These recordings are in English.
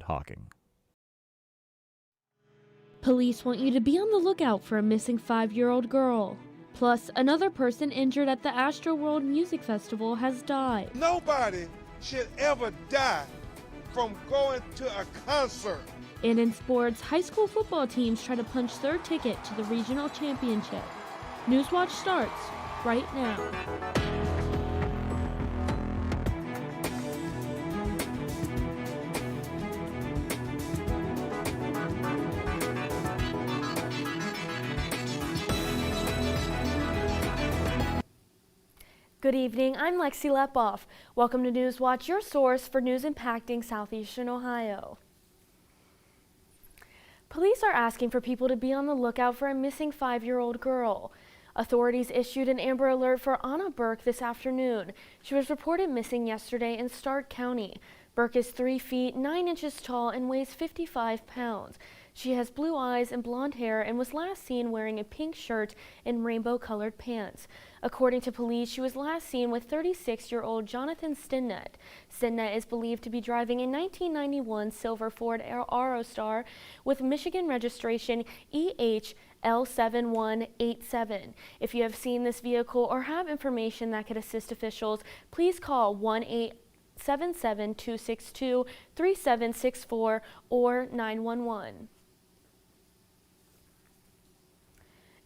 Hawking. Police want you to be on the lookout for a missing 5-year-old girl. Plus, another person injured at the Astroworld Music Festival has died. Nobody should ever die from going to a concert. And in sports, high school football teams try to punch their ticket to the regional championship. Newswatch starts right now. Good evening, I'm Lexi Lepoff. Welcome to Newswatch, your source for news impacting southeastern Ohio. Police are asking for people to be on the lookout for a missing 5-year-old girl. Authorities issued an Amber Alert for Anna Burke this afternoon. She was reported missing yesterday in Stark County. Burke is 3 feet 9 inches tall and weighs 55 pounds. She has blue eyes and blonde hair and was last seen wearing a pink shirt and rainbow-colored pants. According to police, she was last seen with 36-year-old Jonathan Stinnett. Stinnett is believed to be driving a 1991 silver Ford Aerostar with Michigan registration EH-L7187. If you have seen this vehicle or have information that could assist officials, please call 1-877-262-3764 or 911.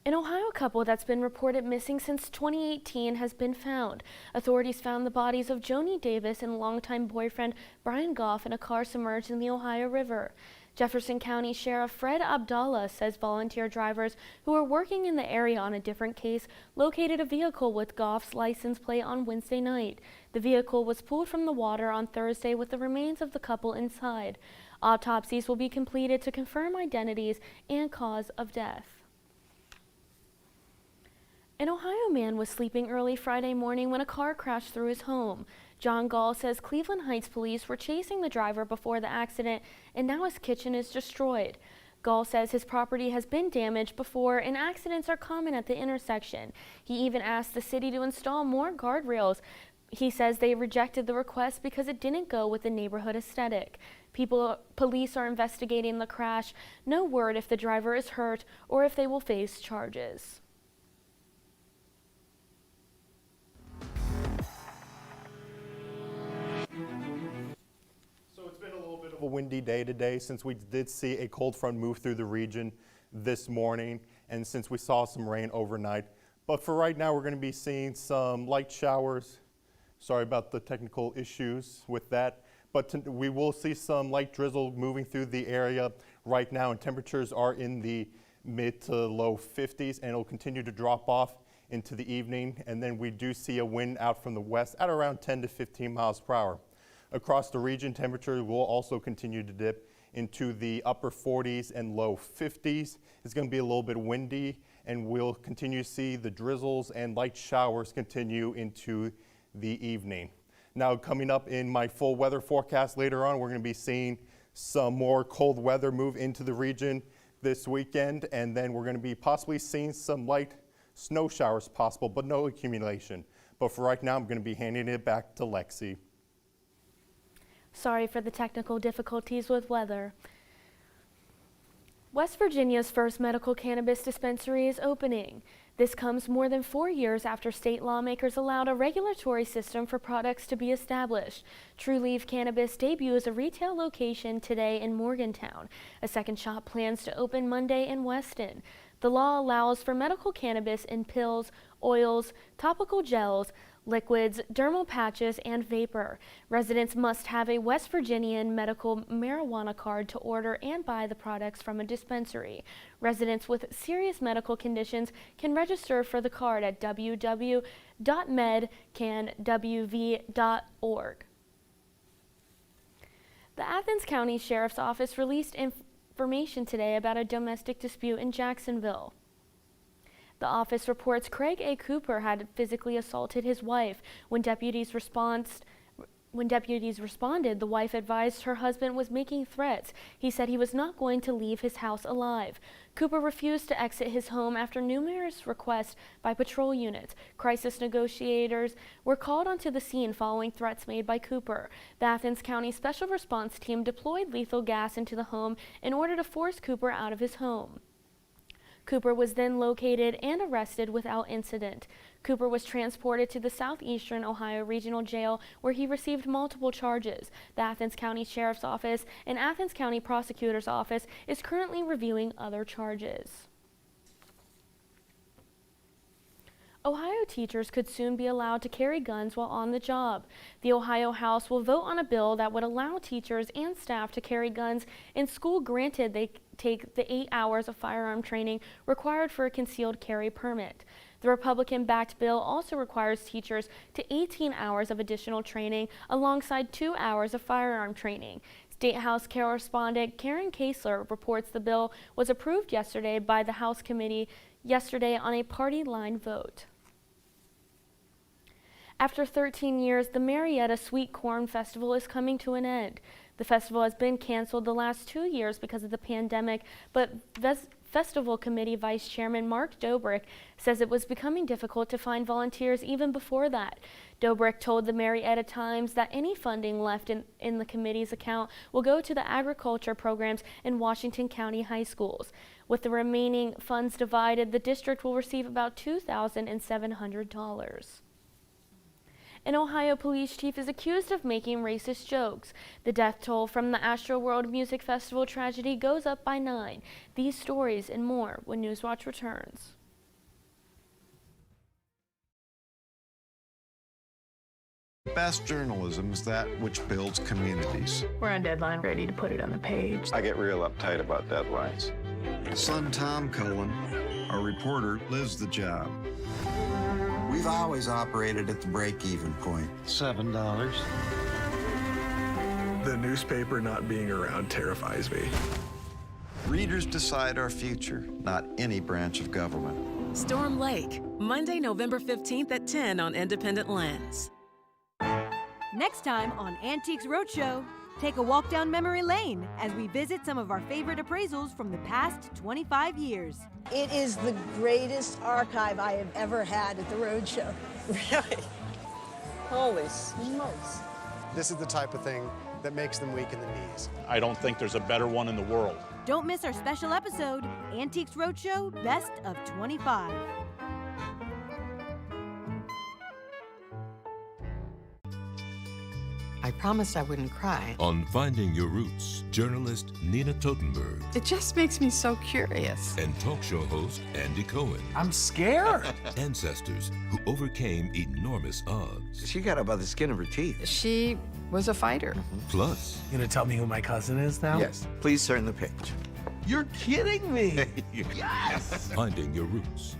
An Ohio couple that's been reported missing since 2018 has been found. Authorities found the bodies of Joni Davis and longtime boyfriend Brian Goff in a car submerged in the Ohio River. Jefferson County Sheriff Fred Abdallah says volunteer drivers who are working in the area on a different case located a vehicle with Goff's license plate on Wednesday night. The vehicle was pulled from the water on Thursday with the remains of the couple inside. Autopsies will be completed to confirm identities and cause of death. An Ohio man was sleeping early Friday morning when a car crashed through his home. John Gall says Cleveland Heights police were chasing the driver before the accident, and now his kitchen is destroyed. Gall says his property has been damaged before and accidents are common at the intersection. He even asked the city to install more guardrails. He says they rejected the request because it didn't go with the neighborhood aesthetic. Police are investigating the crash. No word if the driver is hurt or if they will face charges. A windy day today since we did see a cold front move through the region this morning and since we saw some rain overnight. But for right now, we're going to be seeing some light showers. Sorry about the technical issues with that. But we will see some light drizzle moving through the area right now, and temperatures are in the mid to low 50s, and it'll continue to drop off into the evening. And then we do see a wind out from the west at around 10 to 15 miles per hour. Across the region, temperature will also continue to dip into the upper 40s and low 50s. It's going to be a little bit windy, and we'll continue to see the drizzles and light showers continue into the evening. Now, coming up in my full weather forecast later on, we're going to be seeing some more cold weather move into the region this weekend, and then we're going to be possibly seeing some light snow showers possible, but no accumulation. But for right now, I'm going to be handing it back to Lexi. Sorry for the technical difficulties with weather. West Virginia's first medical cannabis dispensary is opening. This comes more than 4 years after state lawmakers allowed a regulatory system for products to be established. True Leaf Cannabis debuts a retail location today in Morgantown. A second shop plans to open Monday in Weston. The law allows for medical cannabis in pills, oils, topical gels, liquids, dermal patches, and vapor. Residents must have a West Virginian medical marijuana card to order and buy the products from a dispensary. Residents with serious medical conditions can register for the card at www.medcanwv.org. The Athens County Sheriff's Office released information today about a domestic dispute in Jacksonville. The office reports Craig A. Cooper had physically assaulted his wife. When deputies When deputies responded, the wife advised her husband was making threats. He said he was not going to leave his house alive. Cooper refused to exit his home after numerous requests by patrol units. Crisis negotiators were called onto the scene following threats made by Cooper. The Athens County Special Response Team deployed lethal gas into the home in order to force Cooper out of his home. Cooper was then located and arrested without incident. Cooper was transported to the Southeastern Ohio Regional Jail, where he received multiple charges. The Athens County Sheriff's Office and Athens County Prosecutor's Office is currently reviewing other charges. Ohio teachers could soon be allowed to carry guns while on the job. The Ohio House will vote on a bill that would allow teachers and staff to carry guns in school, granted they take the 8 hours of firearm training required for a concealed carry permit. The Republican-backed bill also requires teachers to 18 hours of additional training alongside 2 hours of firearm training. State House correspondent Karen Kasler reports the bill was approved yesterday by the House committee on a party line vote. After 13 years, the Marietta Sweet Corn Festival is coming to an end. The festival has been canceled the last 2 years because of the pandemic, but Festival Committee Vice Chairman Mark Dobrik says it was becoming difficult to find volunteers even before that. Dobrik told the Marietta Times that any funding left in the committee's account will go to the agriculture programs in Washington County high schools. With the remaining funds divided, the district will receive about $2,700. An Ohio police chief is accused of making racist jokes. The death toll from the Astroworld Music Festival tragedy goes up by 9. These stories and more when Newswatch returns. Best journalism is that which builds communities. We're on deadline, ready to put it on the page. I get real uptight about deadlines. Son Tom Cullen, our reporter, lives the job. We've always operated at the break-even point. $7. The newspaper not being around terrifies me. Readers decide our future, not any branch of government. Storm Lake, Monday, November 15th at 10 on Independent Lens. Next time on Antiques Roadshow, take a walk down memory lane as we visit some of our favorite appraisals from the past 25 years. It is the greatest archive I have ever had at the Roadshow. Really? Holy smokes. This is the type of thing that makes them weak in the knees. I don't think there's a better one in the world. Don't miss our special episode, Antiques Roadshow Best of 25. I promised I wouldn't cry. On Finding Your Roots, journalist Nina Totenberg. It just makes me so curious. And talk show host Andy Cohen. I'm scared. Ancestors who overcame enormous odds. She got up by the skin of her teeth. She was a fighter. Plus, You gonna tell me who my cousin is now? Yes, please turn the page. You're kidding me. Yes. Finding Your Roots.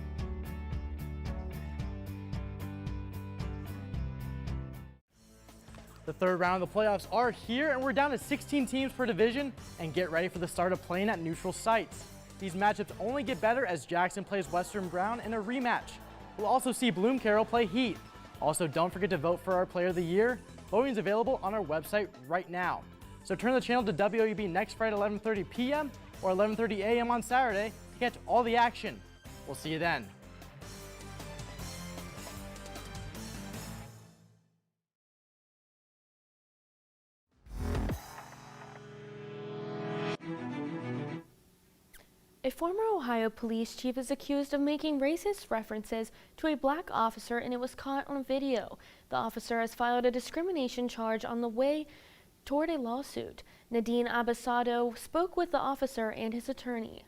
The third round of the playoffs are here, and we're down to 16 teams per division, and get ready for the start of playing at neutral sites. These matchups only get better as Jackson plays Western Brown in a rematch. We'll also see Bloom Carroll play Heath. Also, don't forget to vote for our Player of the Year. Voting is available on our website right now. So turn the channel to WOUB next Friday at 11:30 p.m. or 11:30 a.m. on Saturday to catch all the action. We'll see you then. A former Ohio police chief is accused of making racist references to a black officer, and it was caught on video. The officer has filed a discrimination charge on the way toward a lawsuit. Nadine Abasado spoke with the officer and his attorney.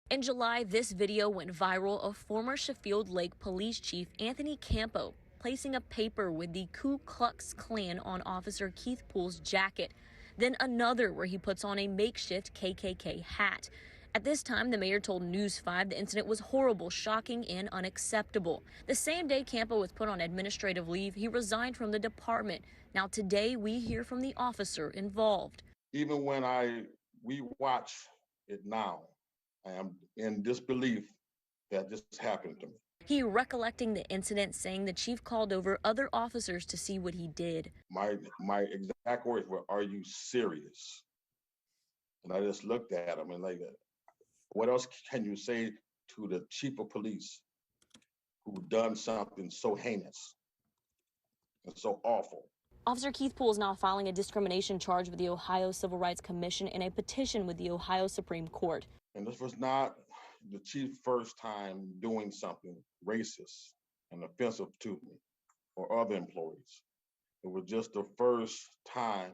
In July, this video went viral of former Sheffield Lake Police Chief Anthony Campo placing a paper with the Ku Klux Klan on Officer Keith Poole's jacket. Then another where he puts on a makeshift KKK hat. At this time, the mayor told News 5 the incident was horrible, shocking, and unacceptable. The same day Campo was put on administrative leave, he resigned from the department. Now today, we hear from the officer involved. Even when we watch it now, I am in disbelief that this happened to me. He recollecting the incident, saying the chief called over other officers to see what he did. My exact words were, "Are you serious?" And I just looked at him and like, what else can you say to the chief of police who done something so heinous and so awful? Officer Keith Poole is now filing a discrimination charge with the Ohio Civil Rights Commission in a petition with the Ohio Supreme Court. And this was not the chief's first time doing something racist and offensive to me or other employees. It was just the first time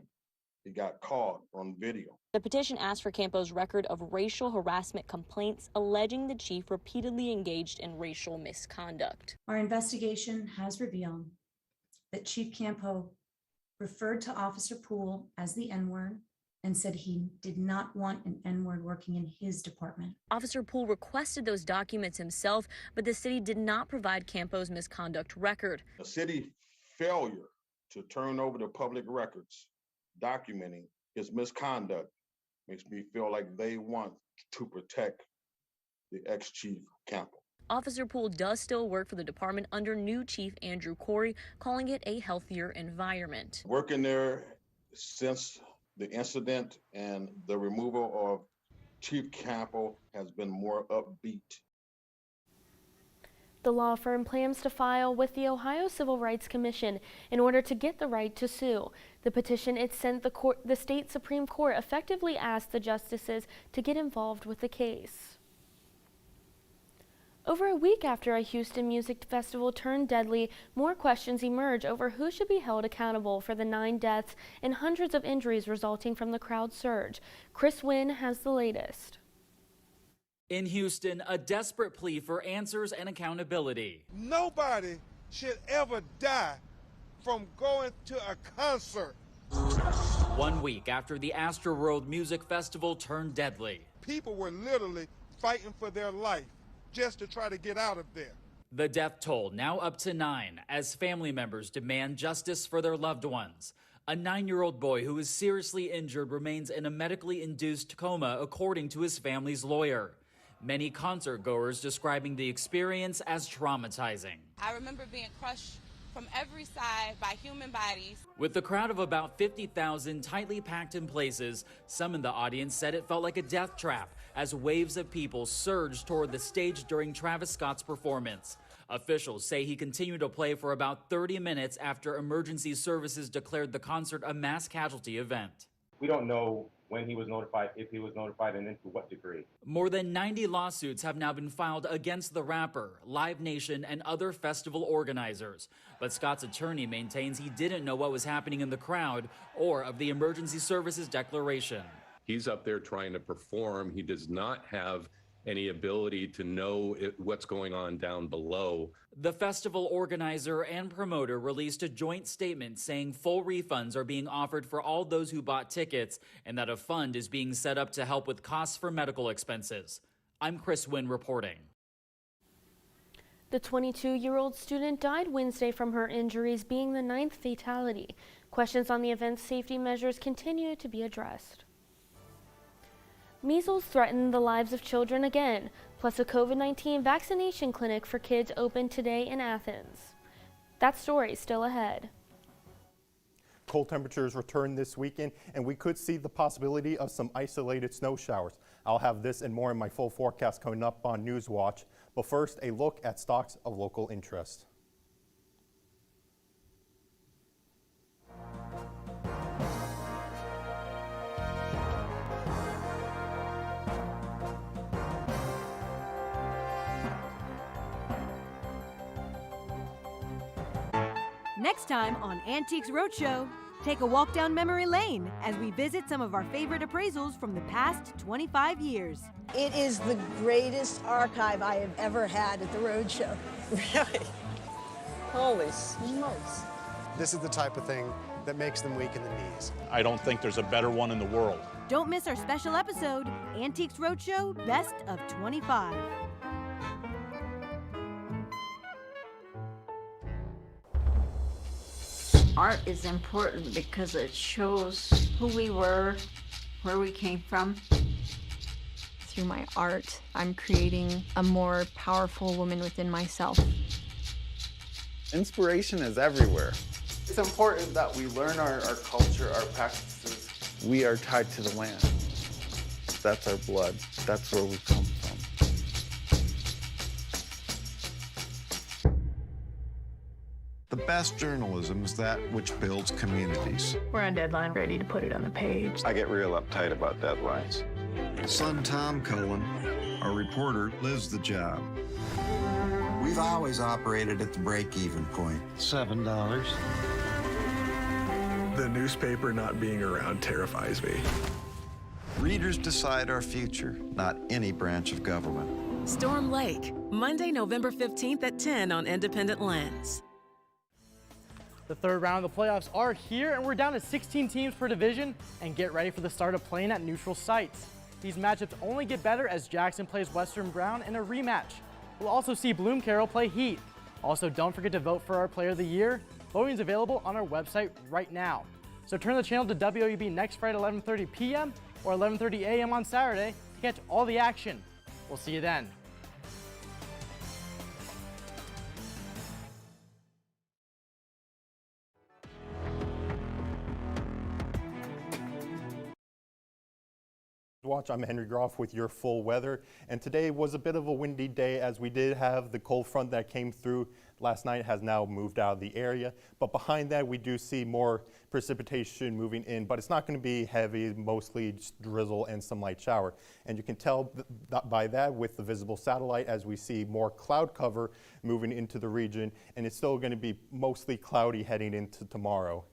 he got caught on video. The petition asked for Campo's record of racial harassment complaints, alleging the chief repeatedly engaged in racial misconduct. Our investigation has revealed that Chief Campo referred to Officer Poole as the N-word and said he did not want an N-word working in his department. Officer Poole requested those documents himself, but the city did not provide Campo's misconduct record. The city failure to turn over the public records documenting his misconduct makes me feel like they want to protect the ex-chief Campo. Officer Poole does still work for the department under new Chief Andrew Corey, calling it a healthier environment. Working there since the incident and the removal of Chief Campo has been more upbeat. The law firm plans to file with the Ohio Civil Rights Commission in order to get the right to sue. The petition it sent the state Supreme Court effectively asked the justices to get involved with the case. Over a week after a Houston music festival turned deadly, more questions emerge over who should be held accountable for the 9 deaths and hundreds of injuries resulting from the crowd surge. Chris Wynn has the latest. In Houston, a desperate plea for answers and accountability. Nobody should ever die from going to a concert. 1 week after the Astroworld Music Festival turned deadly. People were literally fighting for their life just to try to get out of there. The death toll now up to 9 as family members demand justice for their loved ones. A 9-year-old boy who is seriously injured remains in a medically induced coma, according to his family's lawyer. Many concert goers describing the experience as traumatizing. I remember being crushed from every side by human bodies. With the crowd of about 50,000 tightly packed in places, some in the audience said it felt like a death trap as waves of people surged toward the stage during Travis Scott's performance. Officials say he continued to play for about 30 minutes after emergency services declared the concert a mass casualty event. We don't know when he was notified, if he was notified, and then to what degree. More than 90 lawsuits have now been filed against the rapper, Live Nation, and other festival organizers. But Scott's attorney maintains he didn't know what was happening in the crowd or of the emergency services declaration. He's up there trying to perform. He does not have any ability to know what's going on down below. The festival organizer and promoter released a joint statement saying full refunds are being offered for all those who bought tickets and that a fund is being set up to help with costs for medical expenses. I'm Chris Wynn reporting. The 22-year-old student died Wednesday from her injuries, being the 9th fatality. Questions on the event's safety measures continue to be addressed. Measles threaten the lives of children again, plus a COVID-19 vaccination clinic for kids opened today in Athens. That story is still ahead. Cold temperatures return this weekend, and we could see the possibility of some isolated snow showers. I'll have this and more in my full forecast coming up on Newswatch. But first, a look at stocks of local interest. Next time on Antiques Roadshow, take a walk down memory lane as we visit some of our favorite appraisals from the past 25 years. It is the greatest archive I have ever had at the Roadshow. Really. Holy smokes. This is the type of thing that makes them weak in the knees. I don't think there's a better one in the world. Don't miss our special episode, Antiques Roadshow Best of 25. Art is important because it shows who we were, where we came from, through my art, I'm creating a more powerful woman within myself. Inspiration is everywhere. It's important that we learn our culture, our practices. We are tied to the land. That's our blood. That's where we come from. The best journalism is that which builds communities. We're on deadline, ready to put it on the page. I get real uptight about deadlines. Son Tom Cullen, our reporter, lives the job. We've always operated at the break-even point. $7. The newspaper not being around terrifies me. Readers decide our future, not any branch of government. Storm Lake, Monday, November 15th at 10 on Independent Lens. The third round of the playoffs are here, and we're down to 16 teams per division, and get ready for the start of playing at neutral sites. These matchups only get better as Jackson plays Western Brown in a rematch. We'll also see Bloom Carroll play Heat. Also, don't forget to vote for our Player of the Year. Voting is available on our website right now. So turn the channel to WOUB next Friday at 11:30 p.m. or 11:30 a.m. on Saturday to catch all the action. We'll see you then. Watch, I'm Henry Groff with your full weather, and today was a bit of a windy day as we did have the cold front that came through last night has now moved out of the area, but behind that we do see more precipitation moving in, but it's not going to be heavy, mostly just drizzle and some light shower. And you can tell by that with the visible satellite as we see more cloud cover moving into the region, and it's still going to be mostly cloudy heading into tomorrow.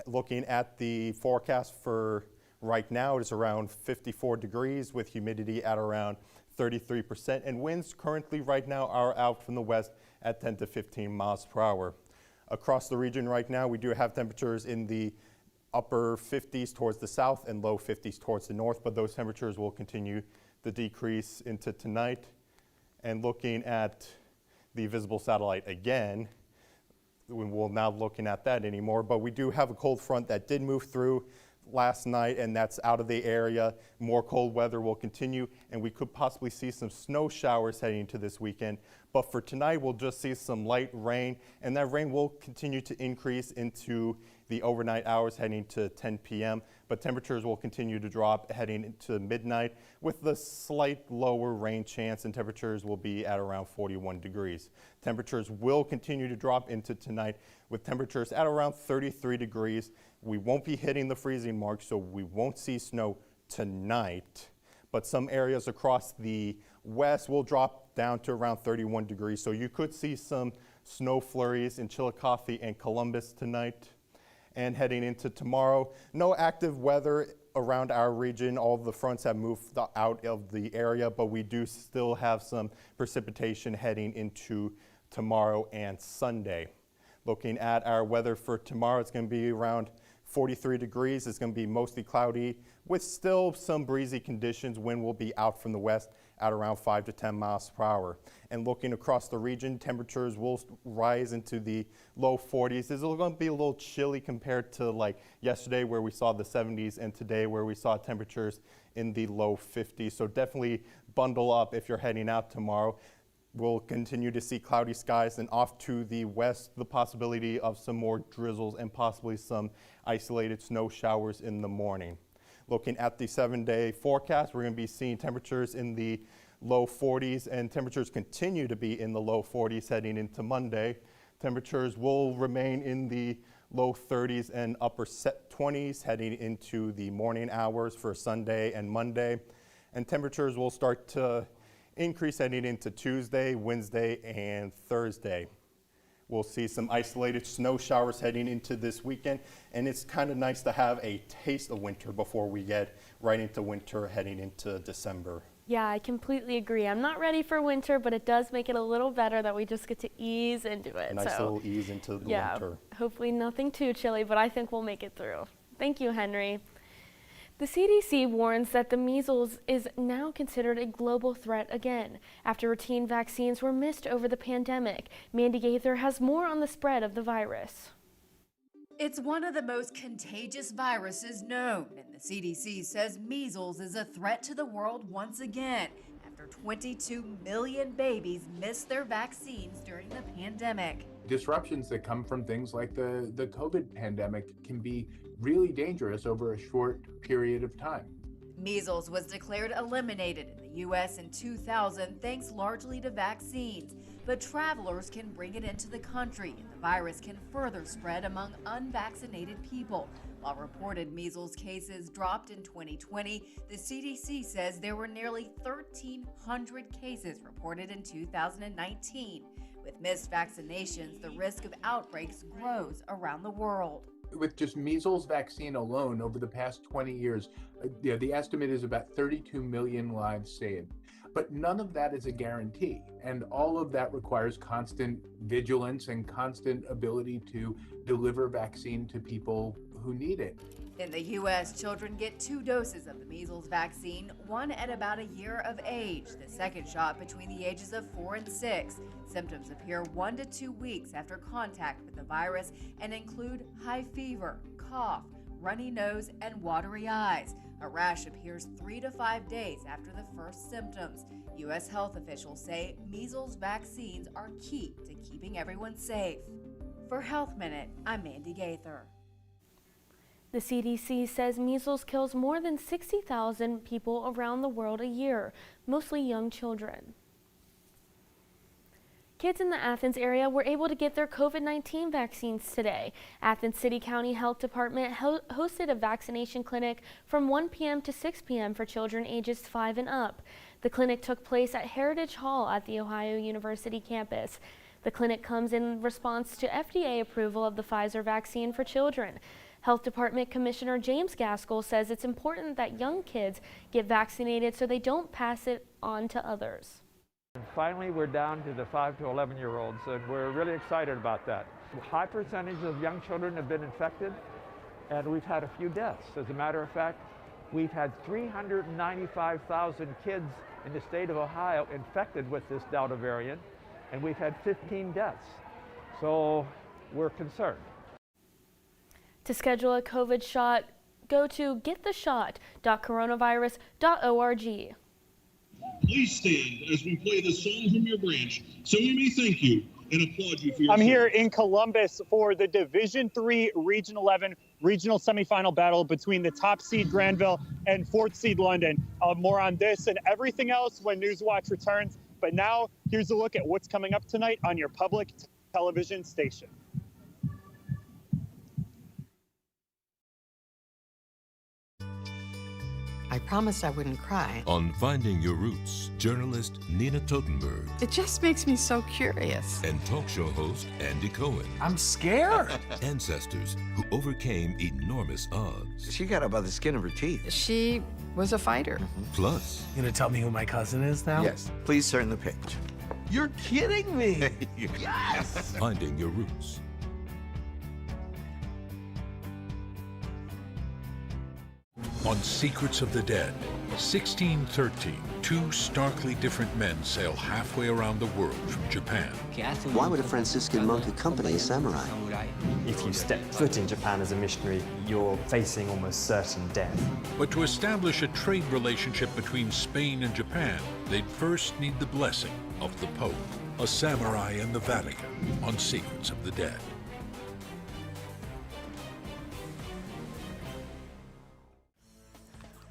Looking at the forecast for right now, it's around 54 degrees with humidity at around 33%, and winds currently right now are out from the west at 10 to 15 miles per hour. Across the region right now, we do have temperatures in the upper 50s towards the south and low 50s towards the north, but those temperatures will continue to decrease into tonight. And looking at the visible satellite again, we're not looking at that anymore, but we do have a cold front that did move through last night, and that's out of the area. More cold weather will continue, and we could possibly see some snow showers heading into this weekend. But for tonight, we'll just see some light rain, and that rain will continue to increase into the overnight hours heading to 10 p.m. But temperatures will continue to drop heading into midnight with the slight lower rain chance, and temperatures will be at around 41 degrees. Temperatures will continue to drop into tonight with temperatures at around 33 degrees. We won't be hitting the freezing mark, so we won't see snow tonight, but some areas across the west will drop down to around 31 degrees. So you could see some snow flurries in Chillicothe and Columbus tonight. And heading into tomorrow, no active weather around our region. All of the fronts have moved out of the area, but we do still have some precipitation heading into tomorrow and Sunday. Looking at our weather for tomorrow, it's going to be around 43 degrees. It's going to be mostly cloudy with still some breezy conditions. Wind will be out from the west at around 5 to 10 miles per hour. And looking across the region, temperatures will rise into the low 40s. It's going to be a little chilly compared to like yesterday where we saw the 70s and today where we saw temperatures in the low 50s. So definitely bundle up if you're heading out tomorrow. We'll continue to see cloudy skies, and off to the west, the possibility of some more drizzles and possibly some isolated snow showers in the morning. Looking at the 7-day forecast, we're going to be seeing temperatures in the low 40s, and temperatures continue to be in the low 40s heading into Monday. Temperatures will remain in the low 30s and upper 20s heading into the morning hours for Sunday and Monday. And temperatures will start to increase heading into Tuesday, Wednesday, and Thursday. We'll see some isolated snow showers heading into this weekend, and it's kind of nice to have a taste of winter before we get right into winter heading into December. Yeah, I completely agree. I'm not ready for winter, but it does make it a little better that we just get to ease into it. A nice little ease into the winter. Hopefully nothing too chilly, but I think we'll make it through. Thank you, Henry. The CDC warns that the measles is now considered a global threat again after routine vaccines were missed over the pandemic. Mandy Gaither has more on the spread of the virus. It's one of the most contagious viruses known, and the CDC says measles is a threat to the world once again after 22 million babies missed their vaccines during the pandemic. Disruptions that come from things like the COVID pandemic can be really dangerous over a short period of time. Measles was declared eliminated in the U.S. in 2000 thanks largely to vaccines, but travelers can bring it into the country, and the virus can further spread among unvaccinated people. While reported measles cases dropped in 2020, the CDC says there were nearly 1,300 cases reported in 2019. With missed vaccinations, the risk of outbreaks grows around the world. With just measles vaccine alone over the past 20 years, the estimate is about 32 million lives saved. But none of that is a guarantee, and all of that requires constant vigilance and constant ability to deliver vaccine to people who need it. In the U.S., children get 2 doses of the measles vaccine, one at about a year of age, the second shot between the ages of 4 and 6. Symptoms appear 1 to 2 weeks after contact with the virus and include high fever, cough, runny nose, and watery eyes. A rash appears 3 to 5 days after the first symptoms. U.S. health officials say measles vaccines are key to keeping everyone safe. For Health Minute, I'm Mandy Gaither. The CDC says measles kills more than 60,000 people around the world a year, mostly young children. Kids in the Athens area were able to get their COVID-19 vaccines today. Athens City County Health Department hosted a vaccination clinic from 1 p.m. to 6 p.m. for children ages 5 and up. The clinic took place at Heritage Hall at the Ohio University campus. The clinic comes in response to FDA approval of the Pfizer vaccine for children. Health Department Commissioner James Gaskell says it's important that young kids get vaccinated so they don't pass it on to others. Finally, we're down to the 5 to 11-year-olds, and we're really excited about that. A high percentage of young children have been infected, and we've had a few deaths. As a matter of fact, we've had 395,000 kids in the state of Ohio infected with this Delta variant, and we've had 15 deaths. So we're concerned. To schedule a COVID shot, go to gettheshot.coronavirus.org. Please stand as we play the song from your branch so we may thank you and applaud you for your I'm service. here in Columbus for the Division III Region 11 regional semifinal battle between the top seed Granville and 4th seed London. More on this and everything else when Newswatch returns. But now here's a look at what's coming up tonight on your public television station. I promised I wouldn't cry. On Finding Your Roots, journalist Nina Totenberg. It just makes me so curious. And talk show host Andy Cohen. I'm scared. Ancestors who overcame enormous odds. She got up by the skin of her teeth. She was a fighter. Plus. You gonna tell me who my cousin is now? Yes. Please turn the page. You're kidding me. Yes. Finding Your Roots. On Secrets of the Dead, 1613, 2 starkly different men sail halfway around the world from Japan. Why would a Franciscan monk accompany a samurai? If you step foot in Japan as a missionary, you're facing almost certain death. But to establish a trade relationship between Spain and Japan, they'd first need the blessing of the Pope. A samurai in the Vatican on Secrets of the Dead.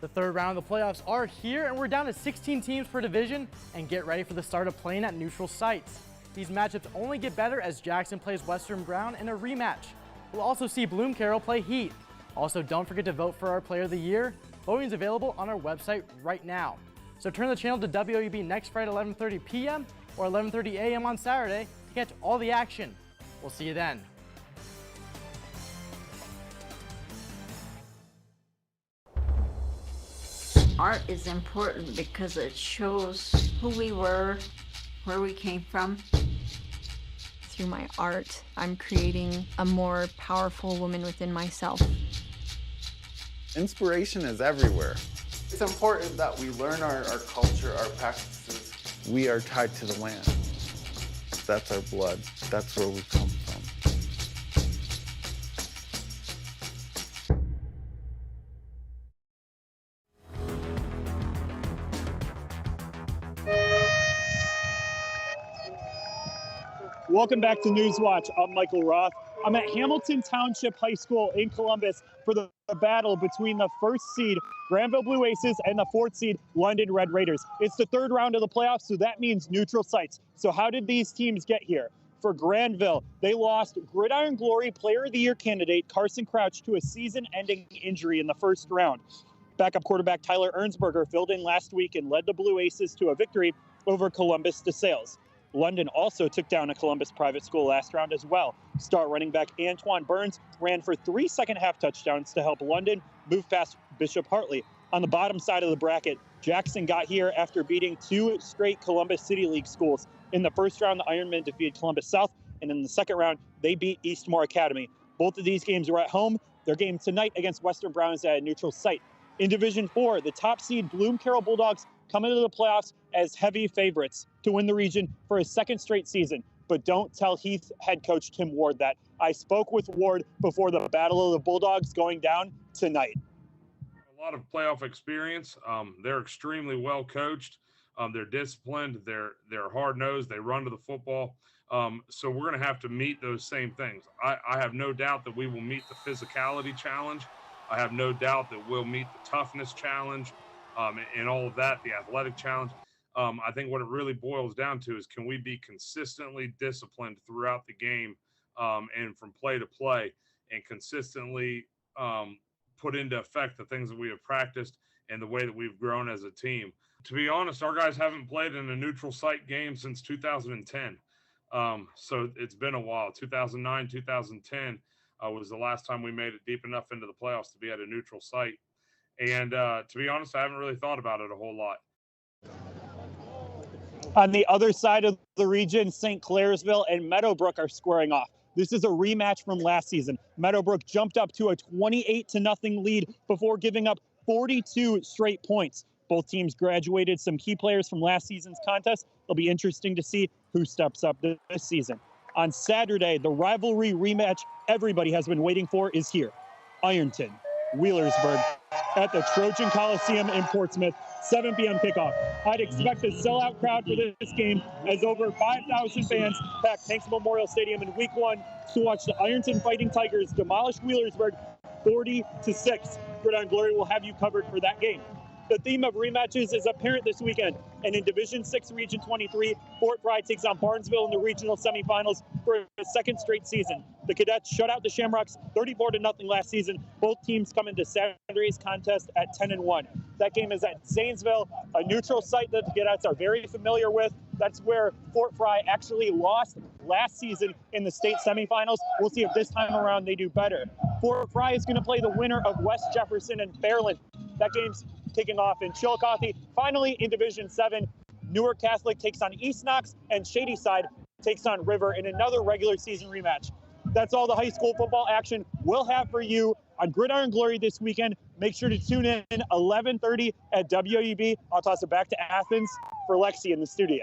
The third round of the playoffs are here, and we're down to 16 teams per division, and get ready for the start of playing at neutral sites. These matchups only get better as Jackson plays Western Brown in a rematch. We'll also see Bloom Carroll play Heat. Also, don't forget to vote for our Player of the Year. Voting is available on our website right now. So turn the channel to WOUB next Friday at 11:30 p.m. or 11:30 a.m. on Saturday to catch all the action. We'll see you then. Art is important because it shows who we were, where we came from. Through my art, I'm creating a more powerful woman within myself. Inspiration is everywhere. It's important that we learn our culture, our practices. We are tied to the land. That's our blood. That's where we come from. Welcome back to Newswatch. I'm Michael Roth. I'm at Hamilton Township High School in Columbus for the battle between the first seed Granville Blue Aces and the fourth seed London Red Raiders. It's the third round of the playoffs, so that means neutral sites. So how did these teams get here? For Granville, they lost Gridiron Glory Player of the Year candidate Carson Crouch to a season-ending injury in the first round. Backup quarterback Tyler Ernsberger filled in last week and led the Blue Aces to a victory over Columbus DeSales. London also took down a Columbus private school last round as well. Star running back Antoine Burns ran for 3 second-half touchdowns to help London move past Bishop Hartley. On the bottom side of the bracket, Jackson got here after beating 2 straight Columbus City League schools. In the first round, the Ironmen defeated Columbus South, and in the second round, they beat Eastmore Academy. Both of these games were at home. Their game tonight against Western Brown is at a neutral site. In Division 4, the top seed Bloom Carroll Bulldogs come into the playoffs as heavy favorites to win the region for a second straight season. But don't tell Heath head coach Tim Ward that. I spoke with Ward before the Battle of the Bulldogs going down tonight. A lot of playoff experience. They're extremely well coached. They're disciplined. They're hard-nosed. They run to the football. So we're going to have to meet those same things. I have no doubt that we will meet the physicality challenge. I have no doubt that we'll meet the toughness challenge and all of that, the athletic challenge. I think what it really boils down to is, can we be consistently disciplined throughout the game and from play to play, and consistently put into effect the things that we have practiced and the way that we've grown as a team. To be honest, our guys haven't played in a neutral site game since 2010. So it's been a while. 2009, 2010 was the last time we made it deep enough into the playoffs to be at a neutral site. And to be honest, I haven't really thought about it a whole lot. On the other side of the region, St. Clairsville and Meadowbrook are squaring off. This is a rematch from last season. Meadowbrook jumped up to a 28-0 lead before giving up 42 straight points. Both teams graduated some key players from last season's contest. It'll be interesting to see who steps up this season. On Saturday, the rivalry rematch everybody has been waiting for is here. Ironton, Wheelersburg, at the Trojan Coliseum in Portsmouth, 7 p.m. kickoff. I'd expect a sellout crowd for this game as over 5,000 fans packed Hanks Memorial Stadium in Week 1 to watch the Ironton Fighting Tigers demolish Wheelersburg 40-6. Gridiron Glory will have you covered for that game. The theme of rematches is apparent this weekend, and in Division 6 Region 23, Fort Fry takes on Barnesville in the regional semifinals for a second straight season. The Cadets shut out the Shamrocks 34-0 last season. Both teams come into Saturday's contest at 10-1. That game is at Zanesville, a neutral site that the Cadets are very familiar with. That's where Fort Fry actually lost last season in the state semifinals. We'll see if this time around they do better. Fort Fry is going to play the winner of West Jefferson and Fairland. That game's kicking off in Chillicothe. Finally, in Division 7, Newark Catholic takes on East Knox, and Shadyside takes on River in another regular season rematch. That's all the high school football action we'll have for you on Gridiron Glory this weekend. Make sure to tune in 11:30 at WOUB. I'll toss it back to Athens for Lexi in the studio.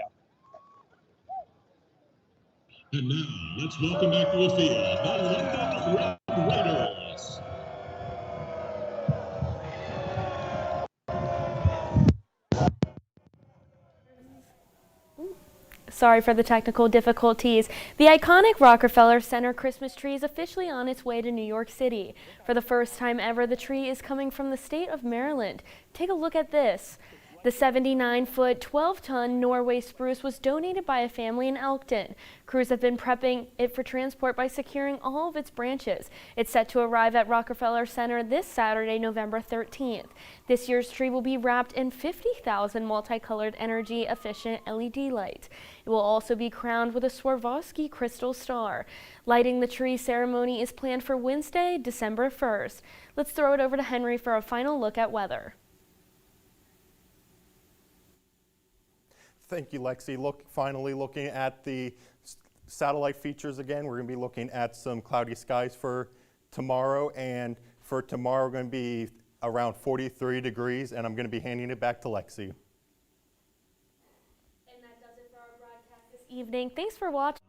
And now, let's welcome back to the field the London Red Raiders. Sorry for the technical difficulties. The iconic Rockefeller Center Christmas tree is officially on its way to New York City. For the first time ever, the tree is coming from the state of Maryland. Take a look at this. The 79-foot, 12-ton Norway spruce was donated by a family in Elkton. Crews have been prepping it for transport by securing all of its branches. It's set to arrive at Rockefeller Center this Saturday, November 13th. This year's tree will be wrapped in 50,000 multicolored energy-efficient LED lights. It will also be crowned with a Swarovski crystal star. Lighting the tree ceremony is planned for Wednesday, December 1st. Let's throw it over to Henry for a final look at weather. Thank you, Lexi. Finally looking at the satellite features again. We're going to be looking at some cloudy skies for tomorrow. And for tomorrow, we're going to be around 43 degrees. And I'm going to be handing it back to Lexi. And that does it for our broadcast this evening. Thanks for watching.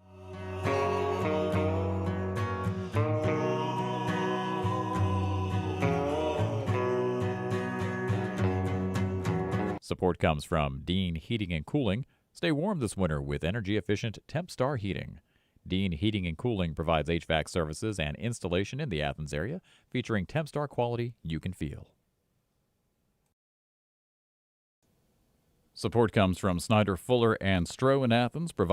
Support comes from Dean Heating and Cooling. Stay warm this winter with energy-efficient Temp Star heating. Dean Heating and Cooling provides HVAC services and installation in the Athens area, featuring Tempstar quality you can feel. Support comes from Snyder, Fuller, and Stroh in Athens, providing